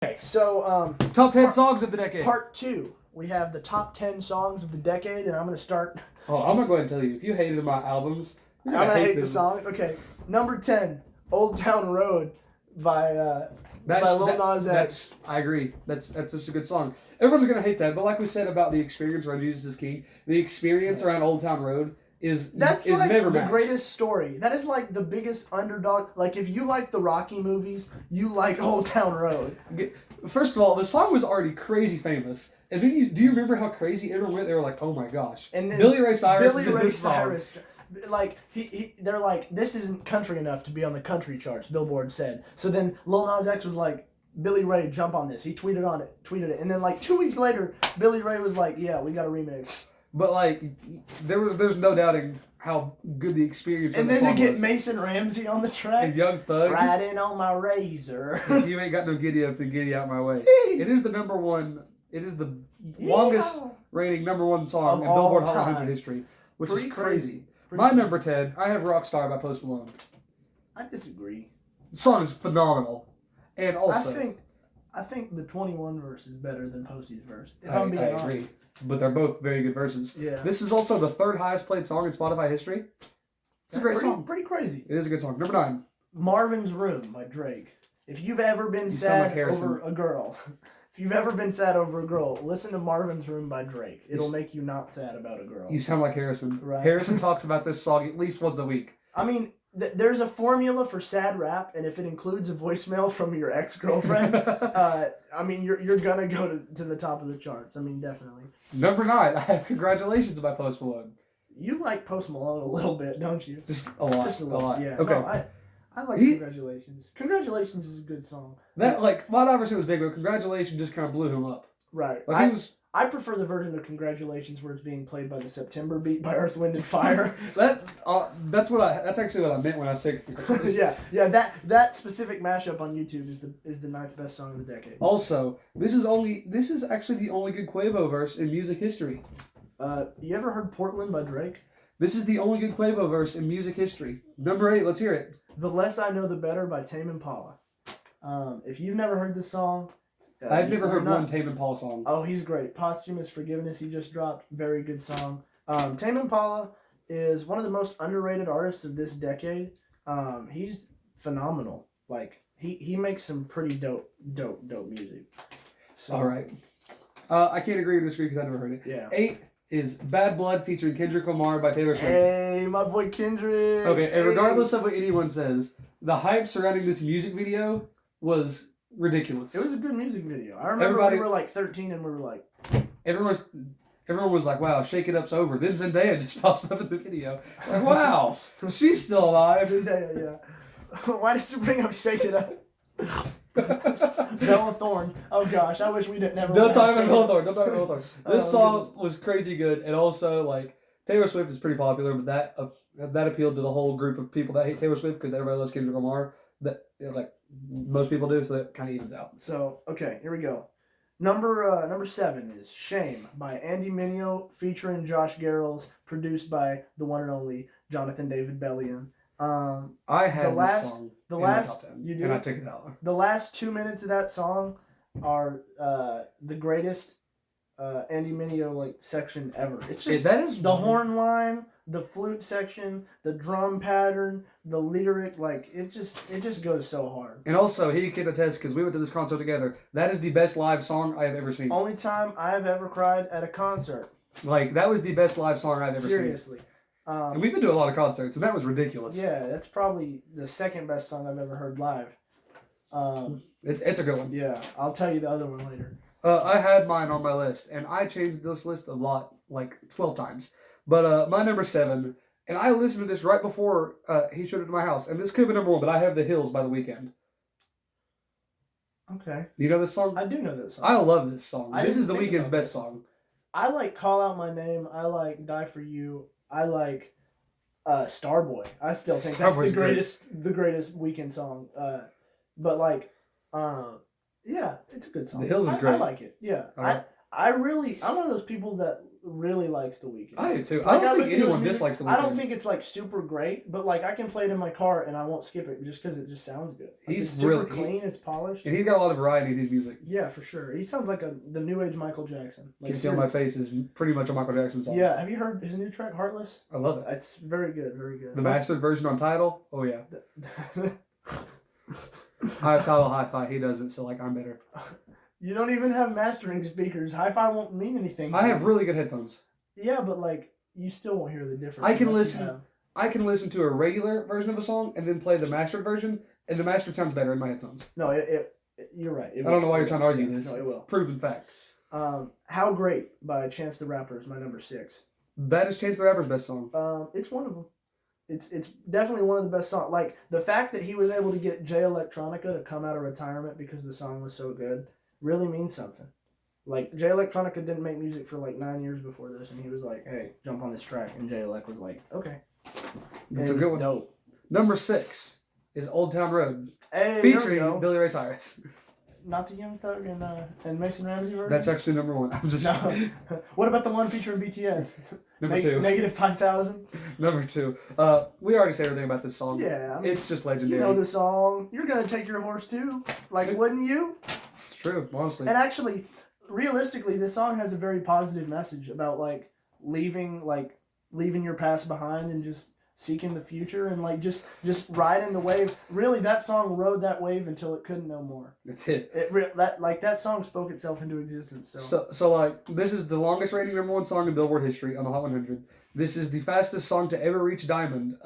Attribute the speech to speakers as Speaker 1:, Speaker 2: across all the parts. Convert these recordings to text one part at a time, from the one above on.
Speaker 1: Okay, so
Speaker 2: Top 10 songs of the decade.
Speaker 1: Part 2. We have the top 10 songs of the decade, and I'm going to start.
Speaker 2: Oh, I'm going to go ahead and tell you, if you hated my albums,
Speaker 1: I'm going to hate
Speaker 2: them.
Speaker 1: the song. Okay, number 10, Old Town Road by Lil Nas X.
Speaker 2: I agree. That's just a good song. Everyone's going to hate that, but like we said about The Experience around Jesus is King, the experience around Old Town Road is
Speaker 1: like
Speaker 2: never
Speaker 1: the
Speaker 2: matched.
Speaker 1: greatest story. That is like the biggest underdog. Like if you like the Rocky movies, you like Old Town Road.
Speaker 2: First of all, the song was already crazy famous. And then do you remember how crazy everyone went? They were like, "Oh my gosh!"
Speaker 1: And then
Speaker 2: Billy Ray Cyrus is in this song.
Speaker 1: Like they're like, this isn't country enough to be on the country charts. Billboard said. So then Lil Nas X was like, Billy Ray, jump on this. He tweeted it, and then like 2 weeks later, Billy Ray was like, yeah, we got a remix.
Speaker 2: But like, there's no doubting how good the experience.
Speaker 1: And then to get Mason Ramsey on the track,
Speaker 2: and Young Thug
Speaker 1: riding on my razor.
Speaker 2: If you ain't got no giddy up, then giddy out my way. It is the number one. It is the longest rating number one song in Billboard Hot 100 history, which is crazy. My number 10, I have Rockstar by Post Malone.
Speaker 1: I disagree.
Speaker 2: The song is phenomenal, and also
Speaker 1: I think the 21 verse is better than Posty's verse. If
Speaker 2: I
Speaker 1: I'm being honest.
Speaker 2: agree, but they're both very good verses.
Speaker 1: Yeah.
Speaker 2: This is also the third highest played song in Spotify history. It's a great song.
Speaker 1: Pretty crazy.
Speaker 2: It is a good song. Number 9,
Speaker 1: Marvin's Room by Drake. If you've ever been sad over a girl, listen to Marvin's Room by Drake. It'll make you not sad about a girl.
Speaker 2: You sound like Harrison.
Speaker 1: Right.
Speaker 2: Harrison talks about this song at least once a week.
Speaker 1: I mean, there's a formula for sad rap, and if it includes a voicemail from your ex-girlfriend, I mean, you're gonna go to the top of the charts. I mean, definitely.
Speaker 2: Number 9, I have Congratulations by Post Malone.
Speaker 1: You like Post Malone a little bit, don't you?
Speaker 2: Just a lot.
Speaker 1: Just a lot. Yeah.
Speaker 2: Okay.
Speaker 1: No, I like Congratulations. Congratulations is a good song.
Speaker 2: That Mount Everest was big, but Congratulations just kind of blew him up.
Speaker 1: Right.
Speaker 2: Like
Speaker 1: I prefer the version of Congratulations where it's being played by the September Beat by Earth, Wind and Fire.
Speaker 2: that's actually what I meant when I said Congratulations.
Speaker 1: yeah. That specific mashup on YouTube is the 9th best song of the decade.
Speaker 2: Also, this is actually the only good Quavo verse in music history.
Speaker 1: You ever heard Portland by Drake?
Speaker 2: This is the only good Quavo verse in music history. Number 8, let's hear it.
Speaker 1: The Less I Know the Better by Tame Impala. If you've never heard this song,
Speaker 2: I've never heard one Tame Impala song.
Speaker 1: Oh, he's great. Posthumous Forgiveness he just dropped. Very good song. Tame Impala is one of the most underrated artists of this decade. He's phenomenal. Like he makes some pretty dope music. So,
Speaker 2: all right. I can't agree or disagree because I never heard it.
Speaker 1: Yeah.
Speaker 2: 8 is Bad Blood featuring Kendrick Lamar by Taylor Swift.
Speaker 1: Hey, my boy Kendrick.
Speaker 2: Okay, and regardless of what anyone says, the hype surrounding this music video was ridiculous.
Speaker 1: It was a good music video. I remember we were like 13 and we were like...
Speaker 2: Everyone was like, wow, Shake It Up's over. Then Zendaya just pops up in the video. Like, wow, she's still alive.
Speaker 1: Zendaya, yeah. Why did you bring up Shake It Up? Bella Thorne. Oh gosh, I wish we didn't ever.
Speaker 2: Don't talk about Bella Thorne. This song was crazy good, and also like Taylor Swift is pretty popular, but that appealed to the whole group of people that hate Taylor Swift because everybody loves Kendrick Lamar. That most people do, so that kind of evens out.
Speaker 1: So okay, here we go. Number 7 is Shame by Andy Mineo featuring Josh Garrels, produced by the one and only Jonathan David Bellion.
Speaker 2: I had this song in my top 10,
Speaker 1: you do?
Speaker 2: and I took it out.
Speaker 1: The last 2 minutes of that song are the greatest Andy Mineo section ever. It's just the horn line, the flute section, the drum pattern, the lyric. It just goes so hard.
Speaker 2: And also, he can attest because we went to this concert together. That is the best live song I have ever seen.
Speaker 1: Only time I have ever cried at a concert.
Speaker 2: That was the best live song I've ever seen.
Speaker 1: Seriously.
Speaker 2: And we've been to a lot of concerts, and that was ridiculous.
Speaker 1: Yeah, that's probably the second best song I've ever heard live.
Speaker 2: It's a good one.
Speaker 1: Yeah, I'll tell you the other one later.
Speaker 2: I had mine on my list, and I changed this list a lot, 12 times. But my number 7, and I listened to this right before he showed it to my house, and this could be number 1, but I have The Hills by The Weeknd.
Speaker 1: Okay.
Speaker 2: You know this song?
Speaker 1: I do know this song.
Speaker 2: I love this song. This is The Weeknd's best song.
Speaker 1: I like Call Out My Name. I like Die For You. I like Starboy. I still think that's the greatest Weeknd song. Yeah, it's a good song.
Speaker 2: The Hills is great.
Speaker 1: I like it. Yeah.
Speaker 2: Right.
Speaker 1: I'm one of those people that really likes The Weeknd.
Speaker 2: I do too. I don't think anyone dislikes The Weeknd.
Speaker 1: I don't think it's like super great, but like I can play it in my car and I won't skip it just because it just sounds good. Like,
Speaker 2: he's
Speaker 1: it's super
Speaker 2: really
Speaker 1: clean. It's polished.
Speaker 2: And he's got a lot of variety in his music.
Speaker 1: Yeah, for sure. He sounds like the new age Michael Jackson. Like,
Speaker 2: "Keep Still My Face" is pretty much a Michael Jackson song.
Speaker 1: Yeah, have you heard his new track, Heartless?
Speaker 2: I love it.
Speaker 1: It's very good, very good.
Speaker 2: The mastered version on Tidal? Oh yeah. I have Tidal Hi-Fi. He doesn't, so like I'm better.
Speaker 1: You don't even have mastering speakers. Hi-Fi won't mean anything.
Speaker 2: I have really good headphones.
Speaker 1: Yeah, but like you still won't hear the difference.
Speaker 2: I can listen to a regular version of a song and then play the mastered version, and the mastered sounds better in my headphones.
Speaker 1: No, you're right.
Speaker 2: I don't know why you're trying to argue this.
Speaker 1: No, it will.
Speaker 2: It's proven fact.
Speaker 1: How Great by Chance the Rapper is my number 6.
Speaker 2: That is Chance the Rapper's best song.
Speaker 1: It's one of them. It's definitely one of the best songs. Like the fact that he was able to get Jay Electronica to come out of retirement because the song was so good really means something. Like Jay Electronica didn't make music for like 9 years before this, and he was like, "Hey, jump on this track," and Jay Elec was like, "Okay."
Speaker 2: That's a good one.
Speaker 1: Dope.
Speaker 2: Number 6 is "Old Town Road,"
Speaker 1: hey,
Speaker 2: featuring Billy Ray Cyrus.
Speaker 1: Not the Young Thug and Mason Ramsey version?
Speaker 2: That's actually number 1. I'm just.
Speaker 1: No. What about the one featuring BTS?
Speaker 2: Number 2.
Speaker 1: Negative 5,000.
Speaker 2: Number 2. We already said everything about this song.
Speaker 1: Yeah, I mean,
Speaker 2: it's just legendary.
Speaker 1: You know the song. You're gonna take your horse too. Like, wouldn't you?
Speaker 2: It's true, honestly.
Speaker 1: And actually, realistically, this song has a very positive message about like leaving your past behind and just seeking the future and like just riding the wave. Really, that song rode that wave until it couldn't no more.
Speaker 2: That's it.
Speaker 1: That song spoke itself into existence.
Speaker 2: So like this is the longest rating number 1 song in Billboard history on the Hot 100. This is the fastest song to ever reach Diamond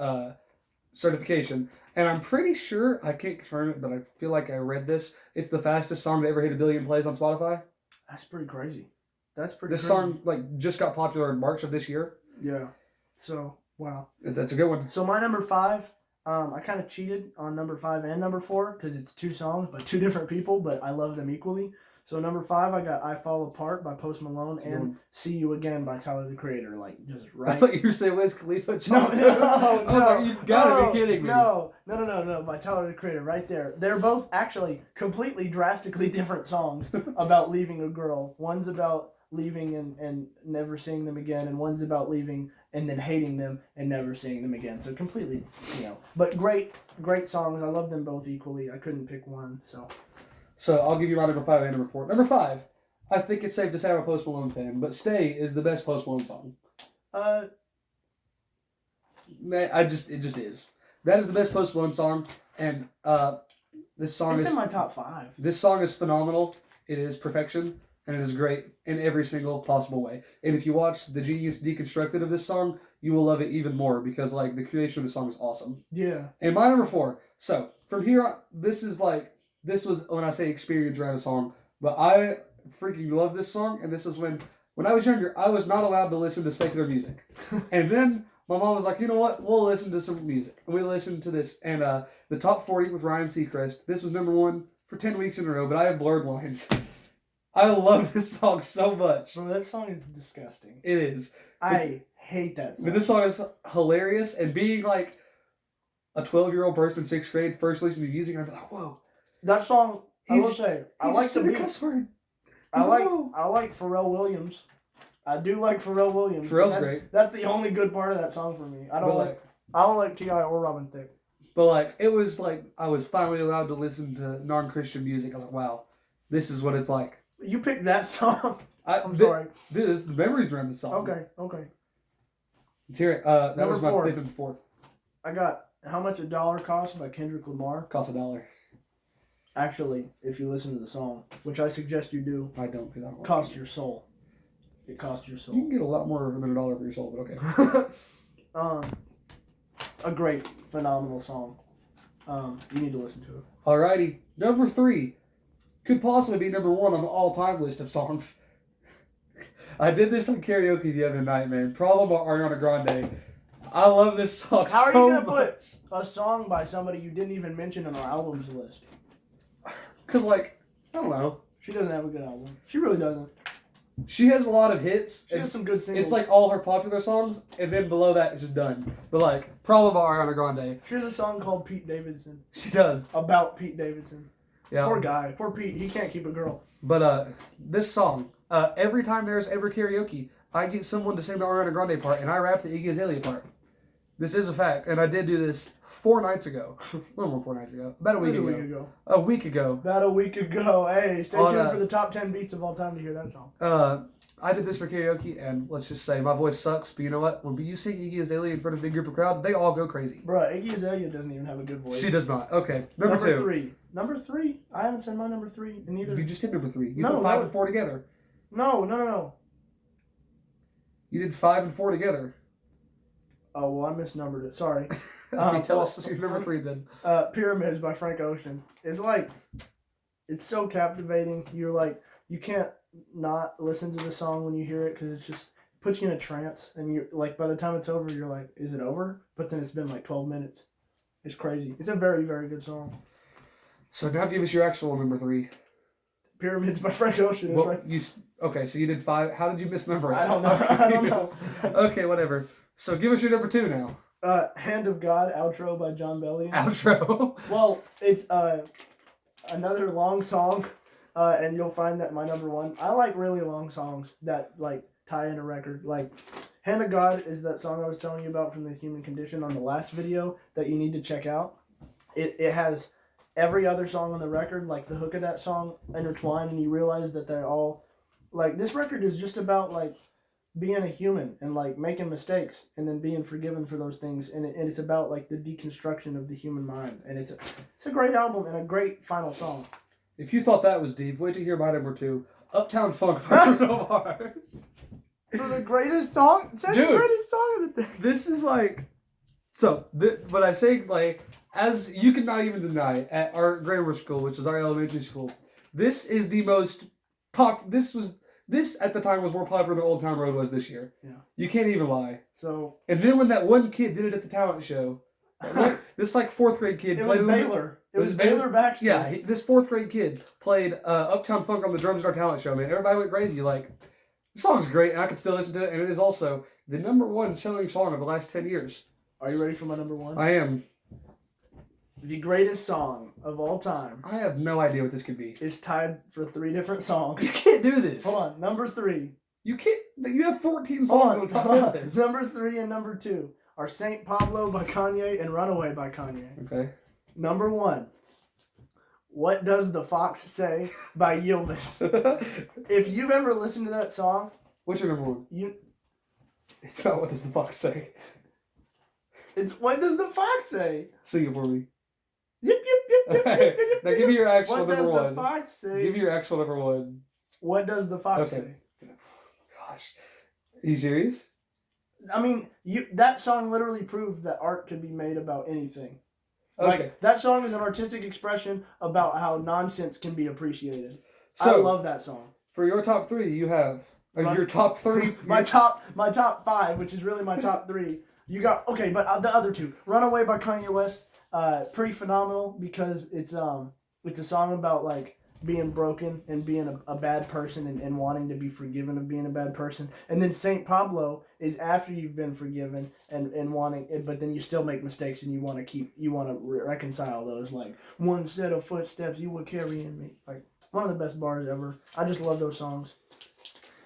Speaker 2: certification, and I'm pretty sure, I can't confirm it, but I feel like I read this. It's the fastest song to ever hit 1 billion plays on Spotify.
Speaker 1: That's pretty crazy.
Speaker 2: This song like just got popular in March of this year.
Speaker 1: Yeah. So. Wow.
Speaker 2: That's a good one.
Speaker 1: So my number 5, I kind of cheated on number 5 and number 4 because it's 2 songs by 2 different people, but I love them equally. So number 5, I got "I Fall Apart" by Post Malone and "See You Again" by Tyler the Creator. Like just right.
Speaker 2: I thought you were saying Wiz Khalifa.
Speaker 1: No,
Speaker 2: I was like, you gotta be kidding me.
Speaker 1: No, by Tyler the Creator, right there. They're both actually completely drastically different songs about leaving a girl. One's about leaving and never seeing them again, and one's about leaving and then hating them and never seeing them again. So completely, but great songs. I love them both equally. I couldn't pick one.
Speaker 2: So I'll give you my number 5 and number 4. Number 5, I think it's safe to say I'm a Post Malone fan, but "Stay" is the best Post Malone song. It just is. That is the best Post Malone song, and this song is
Speaker 1: in my top 5.
Speaker 2: This song is phenomenal. It is perfection. And it is great in every single possible way. And if you watch the Genius Deconstructed of this song, you will love it even more because like the creation of the song is awesome.
Speaker 1: Yeah.
Speaker 2: And my number 4. So from here on, this was when I say experience around a song, but I freaking love this song. And this was when I was younger, I was not allowed to listen to secular music. And then my mom was like, you know what? We'll listen to some music. And we listened to this. And the Top 40 with Ryan Seacrest. This was number 1 for 10 weeks in a row, but I have blurred lines. I love this song so much.
Speaker 1: Bro, that song is disgusting.
Speaker 2: It is.
Speaker 1: I hate that song.
Speaker 2: But this song is hilarious, and being like a 12-year-old person in 6th grade, first listening to music, and I'm like, whoa.
Speaker 1: That song, I will say, I like the beat.
Speaker 2: Cuss word.
Speaker 1: I like Pharrell Williams. I do like Pharrell Williams.
Speaker 2: Pharrell's great.
Speaker 1: That's the only good part of that song for me. I don't like T.I. or Robin Thicke.
Speaker 2: But like it was like I was finally allowed to listen to non-Christian music. I was like, wow, this is what it's like.
Speaker 1: You picked that song. I'm
Speaker 2: sorry. Dude, this is the memories around the song.
Speaker 1: Okay.
Speaker 2: Let's hear it. That
Speaker 1: Number
Speaker 2: was my
Speaker 1: 4.
Speaker 2: 5th and 4th.
Speaker 1: I got "How Much a Dollar Costs" by Kendrick Lamar.
Speaker 2: Costs $1.
Speaker 1: Actually, if you listen to the song, which I suggest you do.
Speaker 2: I don't, because I don't.
Speaker 1: Cost your soul. It costs your soul.
Speaker 2: You can get a lot more than $1 for your soul, but
Speaker 1: okay. A great, phenomenal song. You need to listen to it.
Speaker 2: Alrighty. Number 3. Could possibly be number 1 on the all-time list of songs. I did this on karaoke the other night, man. "Problem" by Ariana Grande. I love this song so much.
Speaker 1: How are you going to put a song by somebody you didn't even mention on our albums list?
Speaker 2: Because, like, I don't know.
Speaker 1: She doesn't have a good album. She really doesn't.
Speaker 2: She has a lot of hits.
Speaker 1: She has some good singles.
Speaker 2: It's like all her popular songs, and then below that it's just done. But, like, "Problem" by Ariana Grande.
Speaker 1: She has a song called Pete Davidson.
Speaker 2: She does.
Speaker 1: About Pete Davidson.
Speaker 2: Yeah.
Speaker 1: Poor guy. Poor Pete. He can't keep a girl.
Speaker 2: But this song, every time there's ever karaoke, I get someone to sing the Ariana Grande part, and I rap the Iggy Azalea part. This is a fact, and I did do this 4 nights ago. A little more 4 nights ago. About a week ago. A week ago.
Speaker 1: About a week ago. Hey, stay tuned for the top 10 beats of all time to hear that song.
Speaker 2: I did this for karaoke, and let's just say my voice sucks, but you know what? When you sing Iggy Azalea in front of a big group of crowd, they all go crazy.
Speaker 1: Bruh, Iggy Azalea doesn't even have a good voice.
Speaker 2: She does not. Okay. Number 2.
Speaker 1: 3. Number 3? I haven't said my number 3 in either.
Speaker 2: You just did number 3. You put 5 and 4 together.
Speaker 1: No.
Speaker 2: You did 5 and 4 together.
Speaker 1: Oh, well, I misnumbered it. Sorry.
Speaker 2: Tell us your number 3 then.
Speaker 1: Pyramids by Frank Ocean. It's like, it's so captivating. You're like, you can't not listen to the song when you hear it because it's just puts you in a trance. And you're like, by the time it's over, you're like, is it over? But then it's been like 12 minutes. It's crazy. It's a very, very good song.
Speaker 2: So now give us your actual number 3.
Speaker 1: Pyramids by Frank Ocean.
Speaker 2: Well, okay, so you did 5. How did you misnumber it?
Speaker 1: I don't know.
Speaker 2: Okay, whatever. So give us your number 2 now.
Speaker 1: Hand of God, Outro by John Bellion.
Speaker 2: Outro.
Speaker 1: Well, it's another long song, and you'll find that my number 1. I like really long songs that like tie in a record. Like Hand of God is that song I was telling you about from The Human Condition on the last video that you need to check out. It has every other song on the record, like the hook of that song intertwined, and you realize that they're all like, this record is just about like being a human and like making mistakes and then being forgiven for those things, and it's about like the deconstruction of the human mind, and it's a great album and a great final song.
Speaker 2: If you thought that was deep, wait to hear my number 2, Uptown Funk by Bruno Mars.
Speaker 1: For the greatest song, it's the greatest song of the day.
Speaker 2: This is like, so when I say like, as you could not even deny, at our grammar school, which was our elementary school, this is the most This at the time was more popular than Old Town Road was this year.
Speaker 1: Yeah.
Speaker 2: You can't even lie.
Speaker 1: So.
Speaker 2: And then when that one kid did it at the talent show, this like 4th grade kid
Speaker 1: played. It was Baylor. It was Baylor Baxter.
Speaker 2: Yeah, this 4th grade kid played Uptown Funk on the drums at our talent show, man. Everybody went crazy. Like, the song's great, and I can still listen to it, and it is also the number 1 selling song of the last 10 years.
Speaker 1: Are you ready for my number 1?
Speaker 2: I am.
Speaker 1: The greatest song of all time.
Speaker 2: I have no idea what this could be.
Speaker 1: Is tied for 3 different songs.
Speaker 2: You can't do this.
Speaker 1: Hold on. Number 3.
Speaker 2: You can't. You have 14 songs on top of this.
Speaker 1: Number 3 and number 2 are Saint Pablo by Kanye and Runaway by Kanye.
Speaker 2: Okay.
Speaker 1: Number 1. What Does the Fox Say by Yildiz. If you've ever listened to that song.
Speaker 2: What's your number 1? It's not What Does the Fox Say.
Speaker 1: It's What Does the Fox Say.
Speaker 2: Sing it for me.
Speaker 1: Yip, yip, yip, yip, yip, yip,
Speaker 2: now give me your actual
Speaker 1: what
Speaker 2: number 1.
Speaker 1: What does the fox say?
Speaker 2: Give me your actual number 1.
Speaker 1: What does the fox say?
Speaker 2: Gosh. Are you serious?
Speaker 1: I mean, that song literally proved that art could be made about anything.
Speaker 2: Okay.
Speaker 1: Like, that song is an artistic expression about how nonsense can be appreciated. So, I love that song.
Speaker 2: For your top 3, you have your top 3.
Speaker 1: my top 5, which is really my top 3. You got but the other 2, Runaway by Kanye West. Pretty phenomenal because it's a song about like being broken and being a bad person and wanting to be forgiven of being a bad person. And then Saint Pablo is after you've been forgiven and wanting it, but then you still make mistakes and you want to reconcile those, like, one set of footsteps you would carry in me. Like, one of the best bars ever. I just love those songs.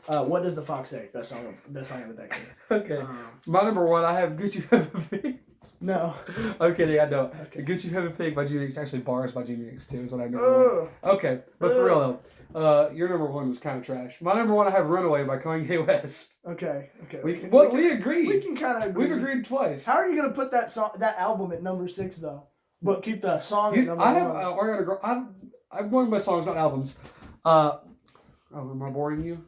Speaker 1: What Does the Fox Say? Best song of the decade.
Speaker 2: Okay. My number 1, I have Gucci Have a Fig.
Speaker 1: No.
Speaker 2: I'm kidding, I know.
Speaker 1: Okay.
Speaker 2: Gucci Have a Fig by G-Mix. Actually, Bars by G-Mix too is what I know. Okay, but for real though, your number 1 was kind of trash. My number 1, I have Runaway by Kanye West.
Speaker 1: Okay.
Speaker 2: We agreed.
Speaker 1: We can kind of agree.
Speaker 2: We've agreed twice.
Speaker 1: How are you going to put that album at number 6 though? But keep the song at number 1.
Speaker 2: I have Ariana Grande. I'm going by songs, not albums. Am I boring you?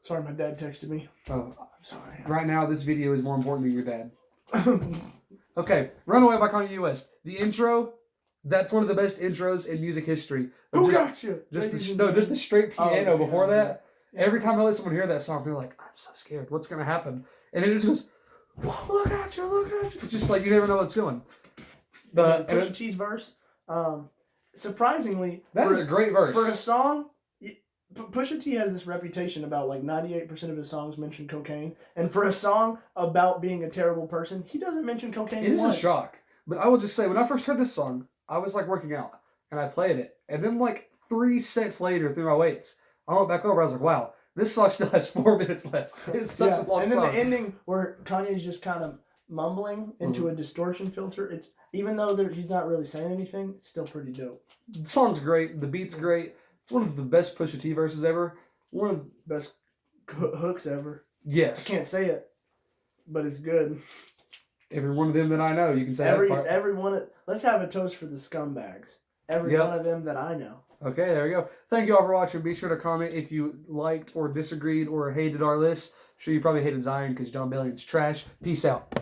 Speaker 1: Sorry, my dad texted me.
Speaker 2: Oh,
Speaker 1: I'm sorry.
Speaker 2: Right now, this video is more important than your dad. Okay, Runaway by Kanye West. The intro, that's one of the best intros in music history.
Speaker 1: Who got you?
Speaker 2: Just the straight piano before that. Yeah. Every time I let someone hear that song, they're like, I'm so scared. What's going to happen? And it just goes, look at you. It's just like you never know what's going.
Speaker 1: Pusha T's verse, surprisingly,
Speaker 2: that is a great verse.
Speaker 1: For a song, Pusha T has this reputation about like 98% of his songs mention cocaine, and for a song about being a terrible person, he doesn't mention cocaine.
Speaker 2: It is a shock, but I will just say, when I first heard this song, I was like working out, and I played it, and then like 3 sets later through my weights, I went back over. I was like, wow, This song still has 4 minutes left. It's such a long song.
Speaker 1: And then the ending where Kanye's just kind of mumbling into a distortion filter. It's even though he's not really saying anything, it's still pretty dope.
Speaker 2: The song's great. The beat's great. It's one of the best Pusha T verses ever. One of the
Speaker 1: best hooks ever.
Speaker 2: Yes.
Speaker 1: I can't say it, but it's good.
Speaker 2: Every one of them that I know, you can say
Speaker 1: every one. Let's have a toast for the scumbags. Every one of them that I know.
Speaker 2: Okay, there we go. Thank you all for watching. Be sure to comment if you liked or disagreed or hated our list. I'm sure you probably hated Zion because John Bellion's trash. Peace out.